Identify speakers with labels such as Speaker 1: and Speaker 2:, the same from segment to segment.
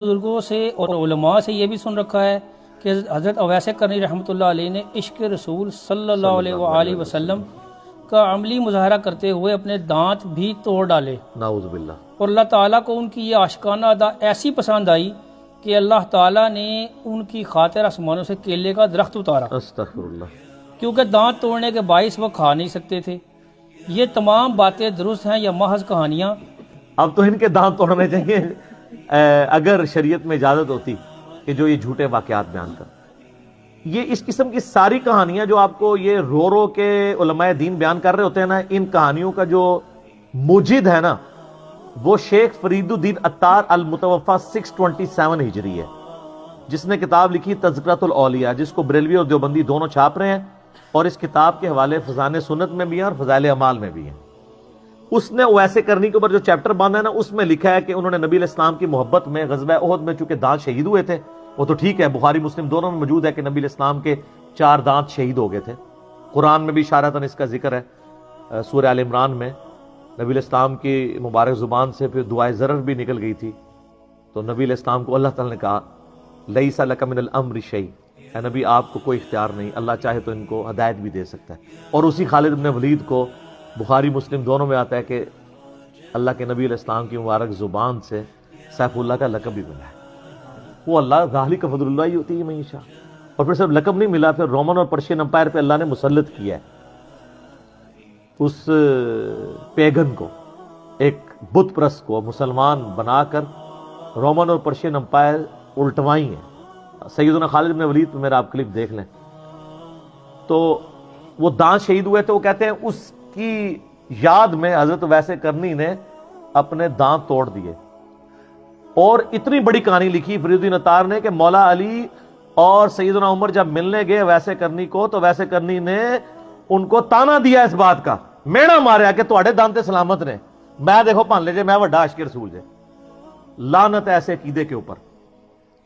Speaker 1: بزرگوں سے اور علماء سے یہ بھی سن رکھا ہے کہ حضرت اویس کرنی رحمۃ اللہ علیہ نے عشق رسول صلی اللہ علیہ وآلہ وسلم کا عملی مظاہرہ کرتے ہوئے اپنے دانت بھی توڑ ڈالے،
Speaker 2: نعوذ باللہ۔
Speaker 1: اور اللہ تعالیٰ کو ان کی یہ عاشقانہ ادا ایسی پسند آئی کہ اللہ تعالیٰ نے ان کی خاطر آسمانوں سے کیلے کا درخت اتارا،
Speaker 2: استغفر اللہ۔
Speaker 1: کیونکہ دانت توڑنے کے باعث وہ کھا نہیں سکتے تھے۔ یہ تمام باتیں درست ہیں یا محض کہانیاں؟
Speaker 2: اب تو ان کے دانت توڑنے چاہیے اگر شریعت میں اجازت ہوتی کہ جو یہ جھوٹے واقعات بیان کر۔ یہ اس قسم کی ساری کہانیاں جو آپ کو یہ رو رو کے علماء دین بیان کر رہے ہوتے ہیں نا، ان کہانیوں کا جو موجد ہے نا وہ شیخ فرید الدین عطار المتوفی 627 ہجری ہے، جس نے کتاب لکھی تذکرۃ الاولیاء، جس کو بریلوی اور دیوبندی دونوں چھاپ رہے ہیں، اور اس کتاب کے حوالے فضائل سنت میں بھی ہیں اور فضائل اعمال میں بھی ہیں۔ اس نے اویسے کرنی کے اوپر جو چیپٹر باندھا ہے نا، اس میں لکھا ہے کہ انہوں نے نبی علیہ السلام کی محبت میں غزوہ احد میں چونکہ دانت شہید ہوئے تھے، وہ تو ٹھیک ہے، بخاری مسلم دونوں میں موجود ہے کہ نبی علیہ السلام کے 4 دانت شہید ہو گئے تھے۔ قرآن میں بھی اشارتاً اس کا ذکر ہے، سورہ آل عمران میں نبی علیہ السلام کی مبارک زبان سے پھر دعائے ضرر بھی نکل گئی تھی، تو نبی علیہ السلام کو اللہ تعالیٰ نے کہا لیس لک من الامر شیء، اے نبی آپ کو کوئی اختیار نہیں، اللہ چاہے تو ان کو ہدایت بھی دے سکتا ہے۔ اور اسی خالد بن ولید کو بخاری مسلم دونوں میں آتا ہے کہ اللہ کے نبی علیہ السلام کی مبارک زبان سے سیف اللہ کا لقب بھی ملا ہے۔ وہ اللہ ذالک فضل اللہ یؤتیہ من یشاء، اور پھر صرف لقب نہیں ملا، پھر رومن اور پرشین امپائر پہ اللہ نے مسلط کیا ہے اس پیگن کو، ایک بت پرست کو مسلمان بنا کر رومن اور پرشین امپائر الٹوائی ہیں۔ سیدنا خالد بن ولید پہ میرا آپ کلپ دیکھ لیں، تو وہ دانت شہید ہوئے تھے، وہ کہتے ہیں اس کی یاد میں حضرت ویسے کرنی نے اپنے دانت توڑ دیے، اور اتنی بڑی کہانی لکھی فرید الدین عطار نے کہ مولا علی اور سیدنا عمر جب ملنے گئے ویسے کرنی کو، تو ویسے کرنی نے ان کو تانا دیا اس بات کا، میڑا ماریا کہ تواڈے دانت سلامت نے، میں دیکھو پان لے جے میں وڈا عاشق رسول جے۔ لعنت ایسے عقیدے کے اوپر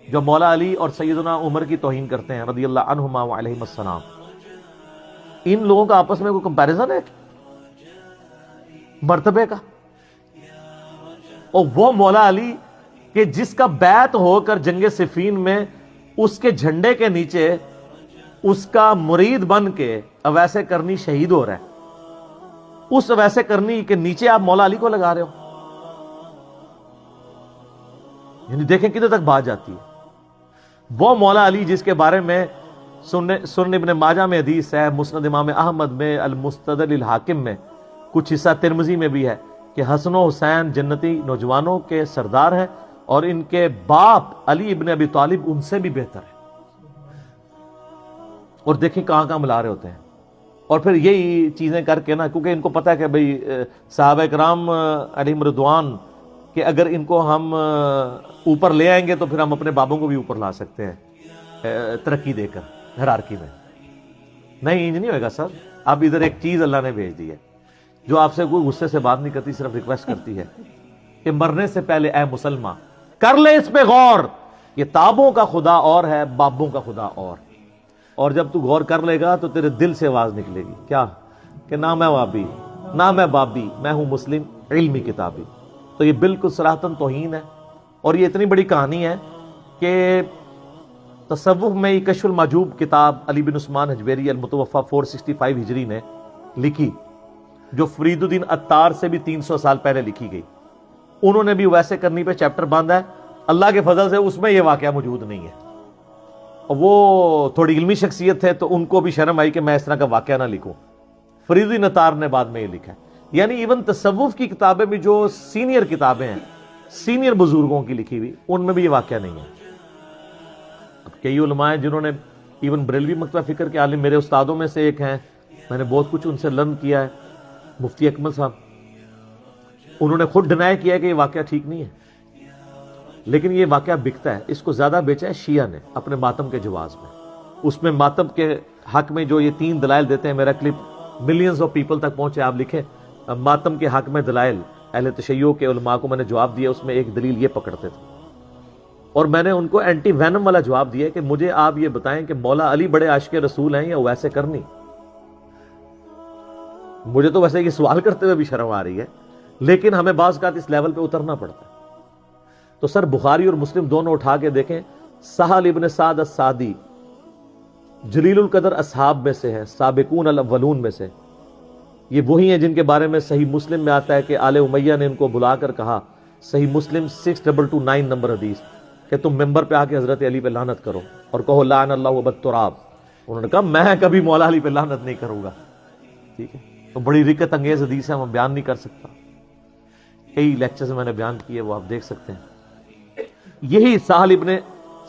Speaker 2: جو مولا علی اور سیدنا عمر کی توہین کرتے ہیں رضی اللہ عنہما وعلیہم السلام۔ ان لوگوں کا آپس میں کوئی کمپیریزن ہے مرتبے کا؟ اور وہ مولا علی کہ جس کا بیعت ہو کر جنگ صفین میں اس کے جھنڈے کے نیچے اس کا مرید بن کے اویسے کرنی شہید ہو رہا ہے، اس اویسے کرنی کے نیچے آپ مولا علی کو لگا رہے ہو، یعنی دیکھیں کدھر تک بات جاتی ہے۔ وہ مولا علی جس کے بارے میں سنن ابن ماجہ میں حدیث ہے، مسند امام احمد میں، المستدرک الحاکم میں، کچھ حصہ ترمذی میں بھی ہے کہ حسن و حسین جنتی نوجوانوں کے سردار ہیں، اور ان کے باپ علی ابن ابی طالب ان سے بھی بہتر ہے۔ اور دیکھیں کہاں کہاں ملا رہے ہوتے ہیں، اور پھر یہی چیزیں کر کے نا، کیونکہ ان کو پتہ ہے کہ بھئی صحابہ کرام علیہم رضوان کہ اگر ان کو ہم اوپر لے آئیں گے تو پھر ہم اپنے بابوں کو بھی اوپر لا سکتے ہیں ترقی دے کر ہیرارکی میں۔ نہیں، انج نہیں ہوئے گا سر۔ اب ادھر ایک چیز اللہ نے بھیج دی ہے جو آپ سے کوئی غصے سے بات نہیں کرتی، صرف ریکویسٹ کرتی ہے کہ مرنے سے پہلے اے مسلمان کر لے اس پہ غور، یہ تابوں کا خدا اور ہے، بابوں کا خدا اور جب تو غور کر لے گا تو تیرے دل سے آواز نکلے گی کیا کہ نہ میں وابی نہ میں بابی، میں ہوں مسلم علمی کتابی۔ تو یہ بالکل صراحتاً توہین ہے، اور یہ اتنی بڑی کہانی ہے کہ تصوف میں کشف المحجوب کتاب علی بن عثمان حجویری المتوفی 465 ہجری نے لکھی، جو فرید الدین عطار سے بھی 300 سال پہلے لکھی گئی، انہوں نے بھی ویسے کرنی پہ چیپٹر باندھا ہے۔ اللہ کے فضل سے اس میں یہ واقعہ موجود نہیں ہے، اور وہ تھوڑی علمی شخصیت ہے تو ان کو بھی شرم آئی کہ میں اس طرح کا واقعہ نہ لکھوں۔ فرید الدین عطار نے بعد میں یہ لکھا ہے، یعنی ایون تصوف کی کتابیں بھی جو سینئر کتابیں ہیں، سینئر بزرگوں کی لکھی ہوئی، ان میں بھی یہ واقعہ نہیں ہے۔ اب کئی علماء ہیں جنہوں نے ایون بریلوی مکتبہ فکر کے عالم میرے استادوں میں سے ایک ہیں، میں نے بہت کچھ ان سے لرن کیا ہے، مفتی اکمل صاحب، انہوں نے خود ڈینائی کیا ہے کہ یہ واقعہ ٹھیک نہیں ہے، لیکن یہ واقعہ بکتا ہے۔ اس کو زیادہ بیچا ہے شیعہ نے اپنے ماتم کے جواز میں، اس میں ماتم کے حق میں جو یہ 3 دلائل دیتے ہیں، میرا کلپ ملینز آف پیپل تک پہنچے، آپ لکھیں ماتم کے حق میں دلائل، اہل تشیع کے علماء کو میں نے جواب دیا، اس میں ایک دلیل یہ پکڑتے تھے، اور میں نے ان کو اینٹی وینم والا جواب دیا کہ مجھے آپ یہ بتائیں کہ مولا علی بڑے عاشق رسول ہیں یا ویسے کرنی؟ مجھے تو ویسے یہ سوال کرتے ہوئے بھی شرم آ رہی ہے، لیکن ہمیں بعض اوقات اس لیول پہ اترنا پڑتا ہے۔ تو سر بخاری اور مسلم دونوں اٹھا کے دیکھیں، سہل ابن سعد السعدی جلیل القدر اصحاب میں سے ہے، سابقون الاولون میں سے، یہ وہی ہیں جن کے بارے میں صحیح مسلم میں آتا ہے کہ آل امیہ نے ان کو بلا کر کہا، صحیح مسلم 6229 نمبر حدیث، کہ تم ممبر پہ آ کے حضرت علی پہ لعنت کرو اور کہو لعن اللہ ابا التراب۔ انہوں نے کہا میں کبھی مولا علی پہ لعنت نہیں کروں گا، ٹھیک ہے، تو بڑی رکت انگیز حدیث ہے، میں بیان نہیں کر سکتا، کئی لیکچرز میں نے بیان کیے، وہ آپ دیکھ سکتے ہیں۔ یہی سہل ابن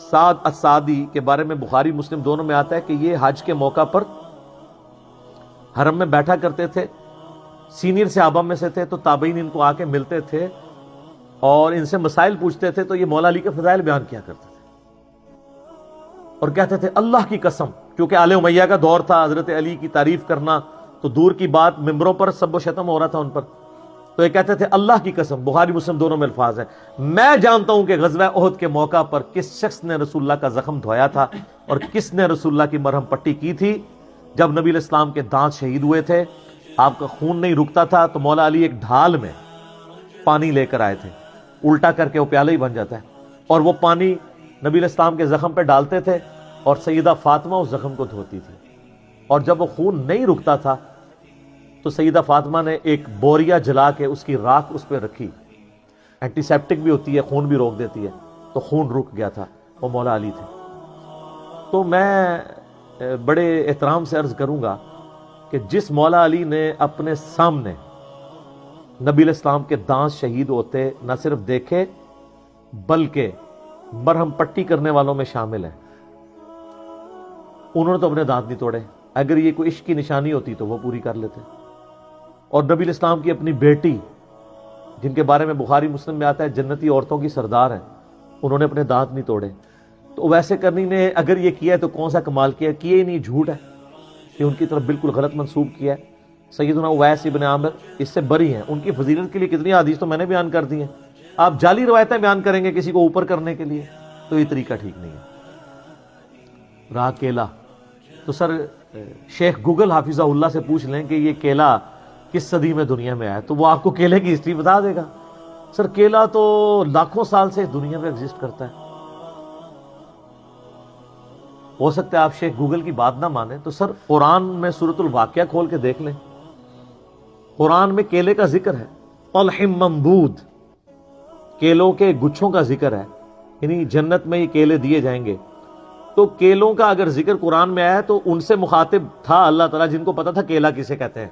Speaker 2: سعد السعدی کے بارے میں بخاری مسلم دونوں میں آتا ہے کہ یہ حج کے موقع پر حرم میں بیٹھا کرتے تھے، سینئر صحابہ میں سے تھے، تو تابعین ان کو آ کے ملتے تھے اور ان سے مسائل پوچھتے تھے، تو یہ مولا علی کے فضائل بیان کیا کرتے تھے اور کہتے تھے اللہ کی قسم، کیونکہ آل امیہ کا دور تھا، حضرت علی کی تعریف کرنا تو دور کی بات، ممبروں پر سب و شتم ہو رہا تھا ان پر، تو یہ کہتے تھے اللہ کی قسم، بخاری مسلم دونوں میں الفاظ ہیں، میں جانتا ہوں کہ غزوہ احد کے موقع پر کس شخص نے رسول اللہ کا زخم دھویا تھا اور کس نے رسول اللہ کی مرہم پٹی کی تھی۔ جب نبی علیہ السلام کے دانت شہید ہوئے تھے، آپ کا خون نہیں رکتا تھا، تو مولا علی ایک ڈھال میں پانی لے کر آئے تھے، الٹا کر کے وہ پیالہ ہی بن جاتا ہے، اور وہ پانی نبی علیہ السلام کے زخم پہ ڈالتے تھے اور سیدہ فاطمہ اس زخم کو دھوتی تھی، اور جب وہ خون نہیں رکتا تھا تو سیدہ فاطمہ نے ایک بوریا جلا کے اس کی راکھ اس پہ رکھی، اینٹی سیپٹک بھی ہوتی ہے، خون بھی روک دیتی ہے، تو خون رک گیا تھا، وہ مولا علی تھے۔ تو میں بڑے احترام سے عرض کروں گا کہ جس مولا علی نے اپنے سامنے نبی علیہ السلام کے دانت شہید ہوتے نہ صرف دیکھے بلکہ مرہم پٹی کرنے والوں میں شامل ہیں، انہوں نے تو اپنے دانت نہیں توڑے، اگر یہ کوئی عشق کی نشانی ہوتی تو وہ پوری کر لیتے۔ اور نبی علیہ السلام کی اپنی بیٹی، جن کے بارے میں بخاری مسلم میں آتا ہے جنتی عورتوں کی سردار ہے، انہوں نے اپنے دانت نہیں توڑے۔ تو ویسے کرنی نے اگر یہ کیا ہے تو کون سا کمال کیا ہے، کیے ہی نہیں، جھوٹ ہے، یہ ان کی طرف بالکل غلط منسوب کیا ہے۔ سیدنا اویس ابن عامر اس سے بری ہیں، ان کی فضیلت کے لیے کتنی حدیث تو میں نے بیان کر دی ہیں، آپ جعلی روایتیں بیان کریں گے کسی کو اوپر کرنے کے لیے، تو یہ طریقہ ٹھیک نہیں ہے۔ رہا کیلا، تو سر شیخ گوگل حافظہ اللہ سے پوچھ لیں کہ یہ کیلا کس صدی میں دنیا میں آیا، تو وہ آپ کو کیلے کی ہسٹری بتا دے گا۔ سر کیلا تو لاکھوں سال سے دنیا میں ایگزسٹ کرتا ہے، ہو سکتا ہے آپ شیخ گوگل کی بات نہ مانیں، تو سر قرآن میں سورۃ الواقعہ کھول کے دیکھ لیں، قرآن میں کیلے کا ذکر ہے، طلح منضود، کیلوں کے گچھوں کا ذکر ہے، یعنی جنت میں یہ کیلے دیے جائیں گے۔ تو کیلوں کا اگر ذکر قرآن میں آیا تو ان سے مخاطب تھا اللہ تعالیٰ، جن کو پتا تھا کیلا کسے کہتے ہیں۔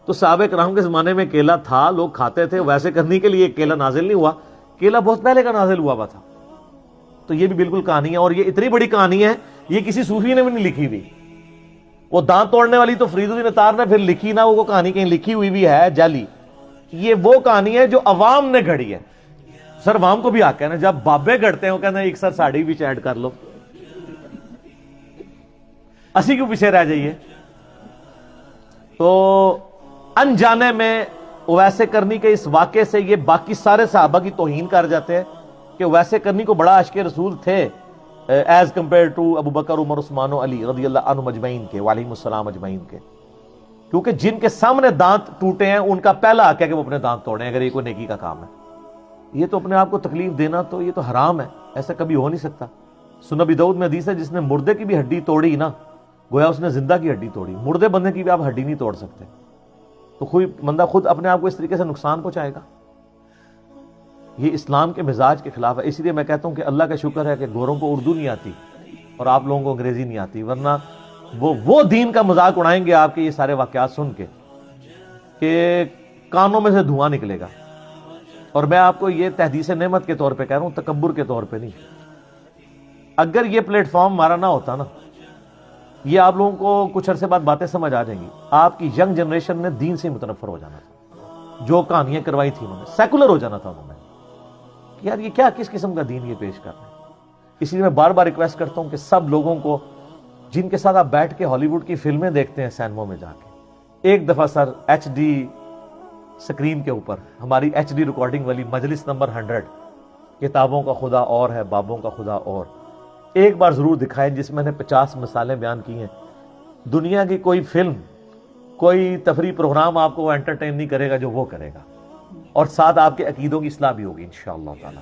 Speaker 2: تو صحابہ کرام کے زمانے میں کیلا تھا، لوگ کھاتے تھے، ویسے کرنے کے لیے کیلا نازل نہیں ہوا، کیلا بہت پہلے کا نازل ہوا تھا۔ تو یہ بھی بالکل کہانی ہے، اور یہ اتنی بڑی کہانی ہے، یہ کسی صوفی نے بھی نہیں لکھی ہوئی۔ وہ دانت توڑنے والی تو فرید الدین اطہار نے پھر لکھی نہ، وہ کہانی کہیں لکھی ہوئی بھی ہے جعلی، یہ وہ کہانی ہے جو عوام نے گھڑی ہے۔ سر عوام کو بھی حق ہے نا، جب بابے گھڑتے ہیں وہ کہتے ہیں ایک سر ساڑی بھی ایڈ کر لو، اسی کیوں پیچھے رہ جائیے۔ تو انجانے میں ویسے کرنی کے اس واقعے سے یہ باقی سارے صحابہ کی توہین کر جاتے ہیں کہ ویسے کرنی کو بڑا عاشق رسول تھے ایز کمپیئر ٹو ابو بکر، عمر، عثمان و علی رضی اللہ عنہم اجمعین کے، وعلیہم السلام اجمعین کے، کیونکہ جن کے سامنے دانت ٹوٹے ہیں ان کا پہلا حق ہے کہ وہ اپنے دانت توڑیں اگر یہ کوئی نیکی کا کام ہے۔ یہ تو اپنے آپ کو تکلیف دینا تو یہ تو حرام ہے، ایسا کبھی ہو نہیں سکتا۔ سنن ابی داؤد میں حدیث ہے جس نے مردے کی بھی ہڈی توڑی نا، گویا اس نے زندہ کی ہڈی توڑی، مردے بندے کی بھی آپ ہڈی نہیں توڑ سکتے، تو کوئی بندہ خود اپنے آپ کو اس طریقے سے نقصان پہنچائے گا، یہ اسلام کے مزاج کے خلاف ہے۔ اسی لیے میں کہتا ہوں کہ اللہ کا شکر ہے کہ گوروں کو اردو نہیں آتی اور آپ لوگوں کو انگریزی نہیں آتی، ورنہ وہ دین کا مذاق اڑائیں گے آپ کے یہ سارے واقعات سن کے کہ کانوں میں سے دھواں نکلے گا۔ اور میں آپ کو یہ تحدیث نعمت کے طور پہ کہہ رہا ہوں، تکبر کے طور پہ نہیں۔ اگر یہ پلیٹ فارم ہمارا نہ ہوتا نا، یہ آپ لوگوں کو کچھ عرصے بعد باتیں سمجھ آ جائیں گی، آپ کی ینگ جنریشن نے دین سے متنفر ہو جانا تھا، جو کہانیاں کروائی تھیں انہوں نے، سیکولر ہو جانا تھا انہوں نے کہ یار یہ کیا کس قسم کا دین یہ پیش کر رہے ہیں۔ اس لیے میں بار بار ریکویسٹ کرتا ہوں کہ سب لوگوں کو جن کے ساتھ آپ بیٹھ کے ہالی ووڈ کی فلمیں دیکھتے ہیں سینموں میں جا کے، ایک دفعہ سر ایچ ڈی سکرین کے اوپر ہماری ایچ ڈی ریکارڈنگ والی مجلس نمبر 100 کتابوں کا خدا اور ہے، بابوں کا خدا اور، ایک بار ضرور دکھائیں جس میں نے 50 مثالیں بیان کی ہیں۔ دنیا کی کوئی فلم، کوئی تفریح پروگرام آپ کو وہ انٹرٹین نہیں کرے گا جو وہ کرے گا، اور ساتھ آپ کے عقیدوں کی اصلاح بھی ہوگی انشاءاللہ تعالی۔